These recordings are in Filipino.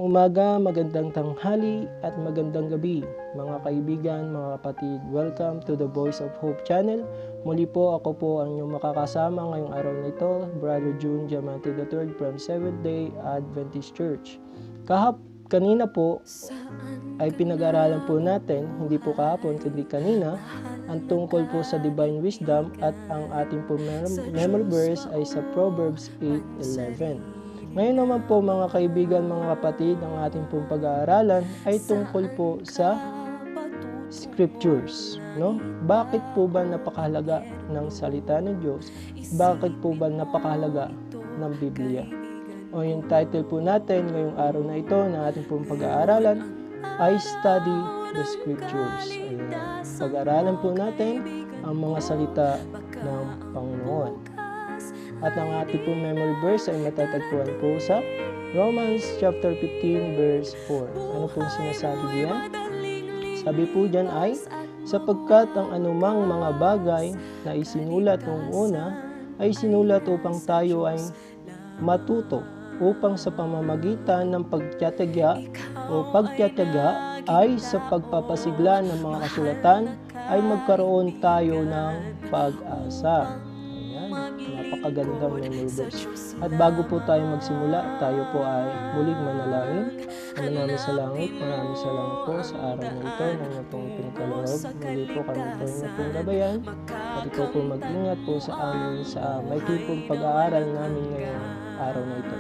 umaga, magandang tanghali at magandang gabi mga kaibigan, mga kapatid. Welcome to the Voice of Hope channel. Muli po ako po ang inyong makakasama ngayong araw na ito, Brother June Diamante III from Seventh-day Adventist Church. Kanina po ay pinag-aralan po natin, hindi po kahapon kundi kanina, ang tungkol po sa Divine Wisdom at ang ating po memory verse ay sa Proverbs 8:11. Ngayon naman po mga kaibigan, mga kapatid, ang ating pong pag-aaralan ay tungkol po sa Scriptures. No? Bakit po ba napakahalaga ng salita ng Diyos? Bakit po ba napakahalaga ng Biblia? O yung title po natin ngayong araw na ito na ating pong pag-aaralan ay Study the Scriptures. Ayan. Pag-aaralan po natin ang mga salita ng Panginoon. At ang ating pong memory verse ay matatagpuan po sa Romans chapter 15 verse 4. Ano pong sinasabi diyan? Sabi po diyan ay, sapagkat ang anumang mga bagay na isinulat noong una ay sinulat upang tayo ay matuto, upang sa pamamagitan ng pagtiyatyaga ay sa pagpapasigla ng mga kasulatan ay magkaroon tayo ng pag-asa. Napakagandang memory verse. At bago po tayo magsimula, tayo po ay muling manalangin. Ama namin sa langit, maraming salamat po sa araw na ito na inyo pong pinagkaloob. Muli po kami po inyo pong gabayan. At ikaw po mag-ingat po sa amin sa maikli pong pag-aaral namin ngayong araw na ito.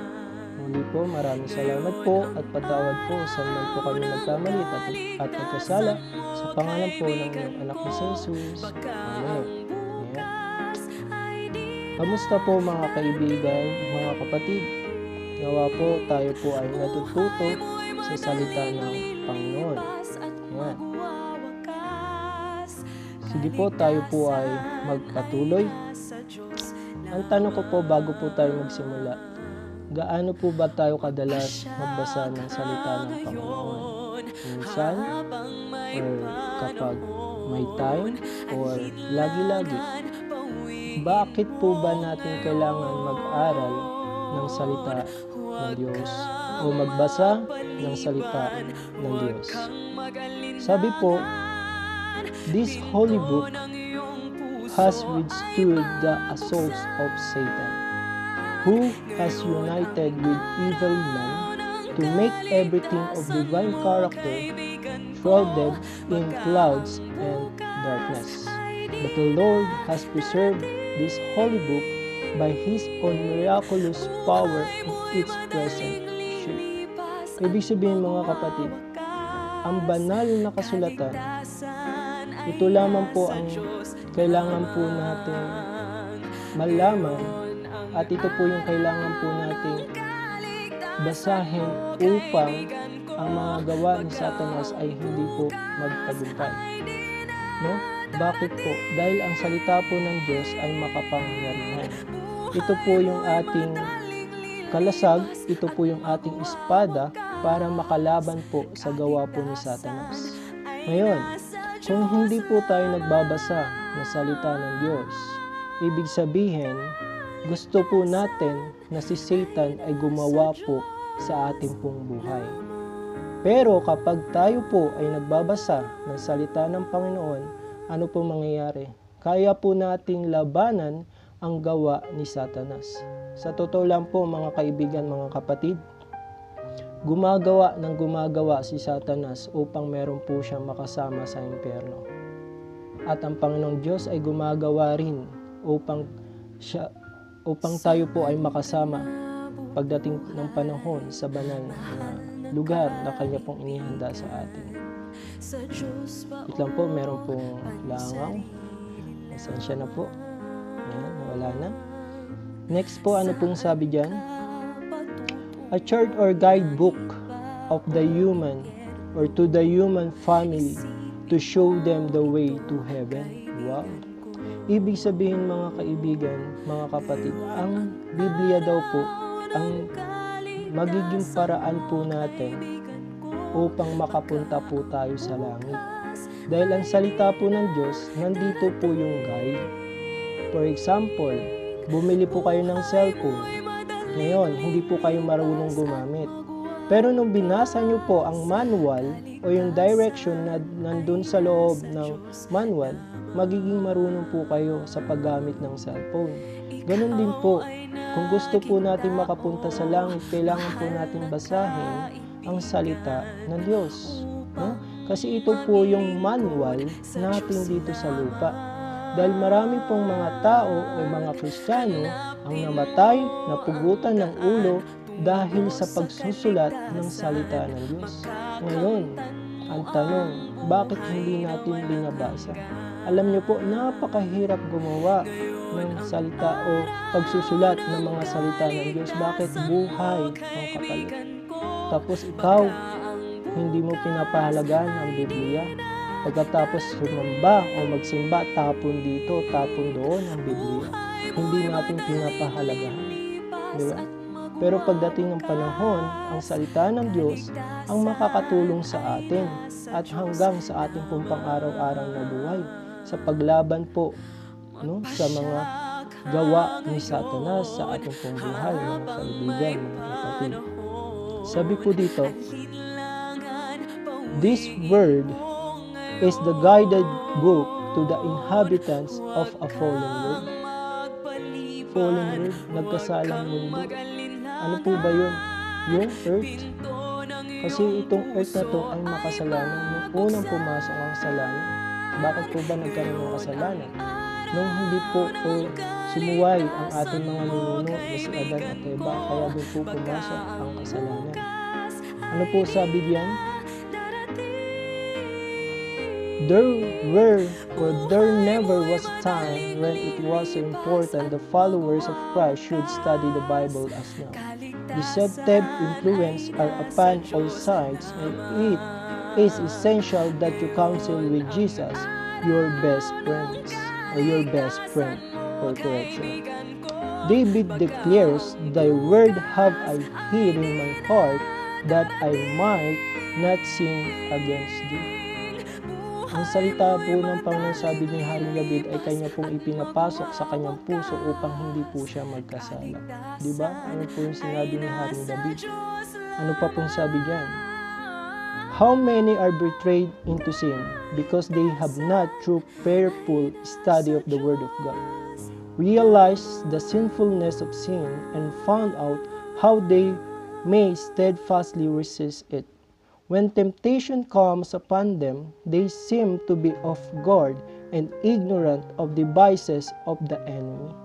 Muli po, maraming salamat po at patawad po sa man po kami nagkamali at nagkasala sa pangalan po ng inyong anak ni Jesus. Amen. Kamusta po mga kaibigan, mga kapatid? Nawa po tayo po ay natututo sa salita ng Panginoon. Ayan. Sige po, tayo po ay magpatuloy. Ang tanong ko po bago po tayo magsimula, gaano po ba tayo kadalas magbasa ng salita ng Panginoon? Minsan, or kapag may time, or lagi-lagi? Bakit po ba natin kailangan mag-aral ng salita ng Diyos o magbasa ng salita ng Diyos? Sabi po, this holy book has withstood the assaults of Satan, who has united with evil men to make everything of divine character shrouded in clouds and darkness. But the Lord has preserved this holy book by His own miraculous power in its present shape. Ibig sabihin mga kapatid, ang banal na kasulatan, ito lamang po ang kailangan po natin malaman at ito po yung kailangan po natin basahin upang ang mga gawa ni Satanas ay hindi po magtagumpay. No? Bakit po? Dahil ang salita po ng Diyos ay makapangyarihan. Ito po yung ating kalasag, ito po yung ating espada para makalaban po sa gawa po ni Satanas. Ngayon, kung hindi po tayo nagbabasa ng salita ng Diyos, ibig sabihin, gusto po natin na si Satan ay gumawa po sa ating pong buhay. Pero kapag tayo po ay nagbabasa ng salita ng Panginoon, ano po mangyayari? Kaya po nating labanan ang gawa ni Satanas. Sa totoo lang po mga kaibigan, mga kapatid, gumagawa si Satanas upang meron po siyang makasama sa impyerno. At ang Panginoong Diyos ay gumagawa rin upang tayo po ay makasama pagdating ng panahon sa banal na lugar na Kanya pong inihanda sa atin. Wait lang po, meron pong langaw. Pasensya na po. Ayan, wala na. Next po, ano pong sabi dyan? A chart or guidebook of the human or to the human family to show them the way to heaven. Wow! Ibig sabihin mga kaibigan, mga kapatid, ang Biblia daw po ang magiging paraan po natin upang makapunta po tayo sa langit. Dahil ang salita po ng Diyos, nandito po yung guide. For example, bumili po kayo ng cellphone. Ngayon, hindi po kayo marunong gumamit. Pero nung binasa nyo po ang manual o yung direction na nandun sa loob ng manual, magiging marunong po kayo sa paggamit ng cellphone. Ganon din po, kung gusto po natin makapunta sa langit, kailangan po natin basahin ang salita ng Diyos. No? Kasi ito po yung manual natin dito sa lupa. Dahil marami pong mga tao o mga Kristiyano ang namatay, napugutan ng ulo dahil sa pagsusulat ng salita ng Diyos. Ngayon, ang tanong, bakit hindi natin binabasa? Alam niyo po, napakahirap gumawa ng salita o pagsusulat ng mga salita ng Diyos. Bakit? Buhay ang kapalit. Tapos ikaw, hindi mo pinapahalagaan ang Biblia. Pagkatapos sumamba o magsimba, tapon dito, tapon doon ang Biblia. Hindi natin pinapahalagahan. Di ba? Pero pagdating ng panahon, ang salita ng Diyos ang makakatulong sa atin at hanggang sa ating pong pang-araw-araw na buhay sa paglaban po sa mga gawa ni Satanas sa ating pong buhay, mga kaibigan, mga kapatid. Sabi po dito, this word is the guided book to the inhabitants of a fallen world. Fallen world, nagkasalang mundo. Ano po ba yun? Yung earth. Kasi itong earth na to ay makasalanan. Nung unang pumasok ang kasalanan, bakit po ba nagkaroon ng kasalanan? Nung hindi po sumuway ang ating mga ninuno na si Adan at Eva, kaya doon po pumasok ang kasalanan. Ano po sabi diyan? There never was a time when it was so important the followers of Christ should study the Bible as now. Deceptive influence are upon all sides, and it is essential that you counsel with Jesus, your best friends, or your best friend, for correction. David declares, "Thy word have I hid in my heart, that I might not sin against thee." Ang salita po ng Panginoon, sabi ni Haring David, ay kanya pong ipinapasok sa kanyang puso upang hindi po siya magkasala. Diba? Ano po yung sinabi ni Haring David? Ano pa pong sabi diyan? How many are betrayed into sin because they have not through prayerful study of the Word of God realized the sinfulness of sin and found out how they may steadfastly resist it. When temptation comes upon them, they seem to be off guard and ignorant of the devices of the enemy.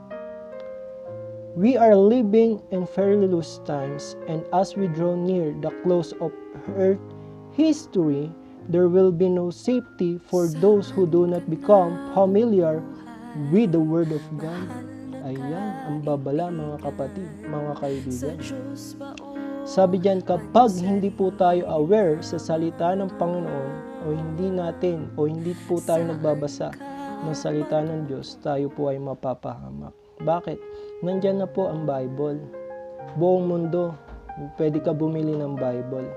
We are living in perilous times, and as we draw near the close of earth history, there will be no safety for those who do not become familiar with the Word of God. Ayan, ang babala mga kapatid, mga kaibigan. Sabi diyan, kapag hindi po tayo aware sa salita ng Panginoon o hindi po tayo nagbabasa ng salita ng Diyos, tayo po ay mapapahamak. Bakit? Nandyan na po ang Bible. Buong mundo, pwede ka bumili ng Bible.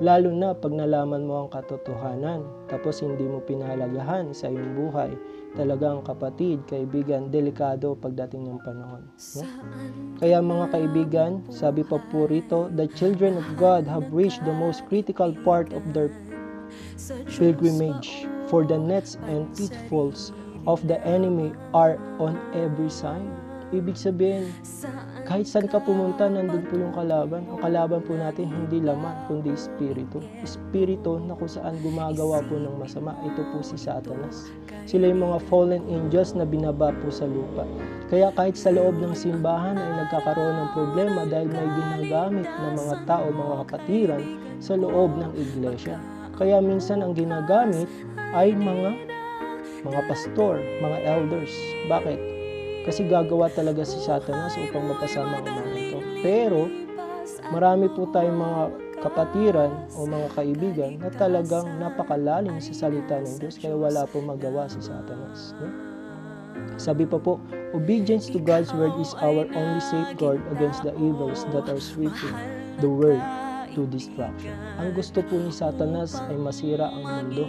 Lalo na pag nalaman mo ang katotohanan, tapos hindi mo pinahalagahan sa iyong buhay. Talagang kapatid, kaibigan, delikado pagdating ng panahon. No? Kaya mga kaibigan, sabi pa po rito, the children of God have reached the most critical part of their pilgrimage, for the nets and pitfalls of the enemy are on every side. Ibig sabihin, kahit saan ka pumunta, nandun po yung kalaban. Ang kalaban po natin hindi laman, kundi espiritu. Espiritu na kung saan gumagawa po ng masama. Ito po si Satanas. Sila yung mga fallen angels na binaba po sa lupa. Kaya kahit sa loob ng simbahan ay nagkakaroon ng problema dahil may ginagamit ng mga tao, mga kapatiran sa loob ng iglesia. Kaya minsan ang ginagamit ay mga pastor, mga elders. Bakit? Kasi gagawa talaga si Satanas upang mapasama ang mga ito. Pero, marami po tayong mga kapatiran o mga kaibigan na talagang napakalalim sa salita ng Diyos, kaya wala po magawa si Satanas. No? Sabi pa po, obedience to God's word is our only safeguard against the evils that are sweeping the world to destruction. Ang gusto po ni Satanas ay masira ang mundo.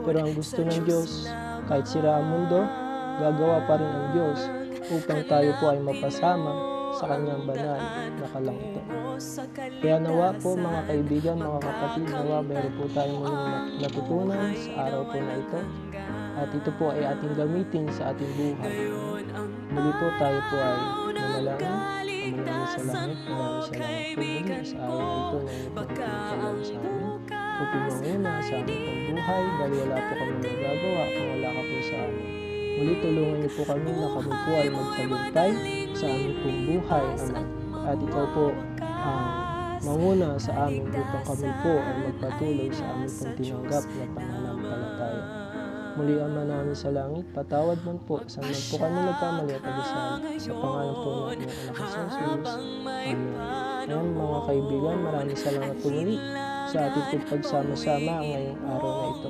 Pero ang gusto ng Diyos, kahit sira ang mundo, gagawa pa rin ang Diyos upang tayo po ay mapasama sa kanyang banal na kalangitang. Kaya nawa po mga kaibigan, mga kapatid, nawa meron po tayong muling natutunan sa araw po na ito. At ito po ay ating gamitin sa ating buhay. Muli po tayo po ay manalangin. Ama namin sa langit, maraming salamat po muli sa araw na ito na inyo pong pinagkaloob sa amin. Upang manguna sa aming pagbuhay, dahil wala po kami nagagawa kung wala ka po sa amin. Muli tulungan niyo po kami na kami po ay magtagumpay sa aming pong buhay, Ama. At ikaw po ang manguna sa amin upang kami po ay magpatuloy sa aming pong tinanggap na pananampalataya. Muli, Ama namin sa langit, patawad man po sa man po kami nagkamali at agisan. Sa pangalan po ng iyong anak na si Jesus. Amen. Ayan mga kaibigan, maraming salamat po muli sa ating pong pagsama-sama ngayong araw na ito.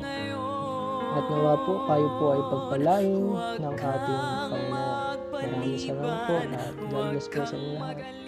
At nawa po kayo po ay pagpalain ng ating Panginoon. Maraming salamat po at God bless po sa inyo lahat.